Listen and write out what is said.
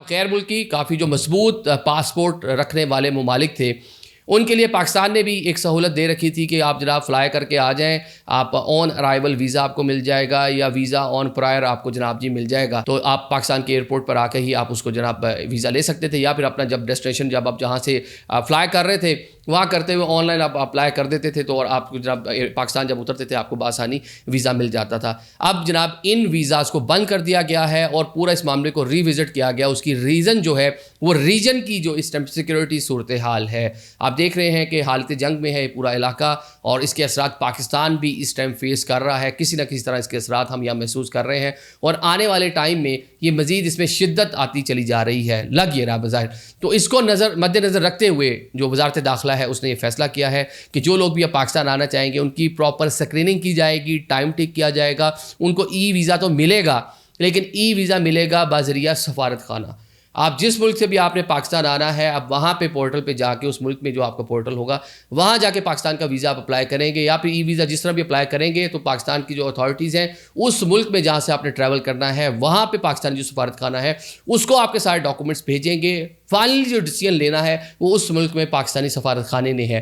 غیر ملکی کافی جو مضبوط پاسپورٹ رکھنے والے ممالک تھے ان کے لیے پاکستان نے بھی ایک سہولت دے رکھی تھی کہ آپ جناب فلائی کر کے آ جائیں, آپ آن ارائیول ویزا آپ کو مل جائے گا یا ویزا آن پرائر آپ کو جناب جی مل جائے گا. تو آپ پاکستان کے ایئرپورٹ پر آ کے ہی آپ اس کو جناب ویزا لے سکتے تھے, یا پھر اپنا جب ڈیسٹینیشن جب آپ جہاں سے فلائی کر رہے تھے وہاں کرتے ہوئے آن لائن آپ اپلائی کر دیتے تھے, تو اور آپ کو جناب پاکستان جب اترتے تھے آپ کو بآسانی ویزا مل جاتا تھا. اب جناب ان ویزاز کو بند کر دیا گیا ہے اور پورا اس معاملے کو ری وزٹ کیا گیا. اس کی ریزن جو ہے وہ ریجن کی جو اس ٹائم سیکورٹی صورتحال ہے, آپ دیکھ رہے ہیں کہ حالت جنگ میں ہے پورا علاقہ, اور اس کے اثرات پاکستان بھی اس ٹائم فیس کر رہا ہے. کسی نہ کسی طرح اس کے اثرات ہم یہاں محسوس کر رہے ہیں, اور آنے والے ٹائم میں یہ مزید اس میں شدت آتی چلی جا رہی ہے, لگ یہ رہا بظاہر. تو اس کو مد نظر رکھتے ہوئے جو وزارت داخلہ ہے اس نے یہ فیصلہ کیا ہے کہ جو لوگ بھی اب پاکستان آنا چاہیں گے ان کی پراپر اسکریننگ کی جائے گی, ٹائم ٹک کیا جائے گا. ان کو ای ویزا تو ملے گا, لیکن ای ویزا ملے گا بذریعہ سفارت خانہ. آپ جس ملک سے بھی آپ نے پاکستان آنا ہے, اب وہاں پہ پورٹل پہ جا کے اس ملک میں جو آپ کا پورٹل ہوگا وہاں جا کے پاکستان کا ویزا آپ اپلائی کریں گے, یا پھر ای ویزا جس طرح بھی اپلائی کریں گے تو پاکستان کی جو اتھارٹیز ہیں اس ملک میں جہاں سے آپ نے ٹریول کرنا ہے وہاں پہ پاکستانی جو سفارت خانہ ہے اس کو آپ کے سارے ڈاکومنٹس بھیجیں گے. فائنلی جو ڈیسیژن لینا ہے وہ اس ملک میں پاکستانی سفارت خانے نے ہے.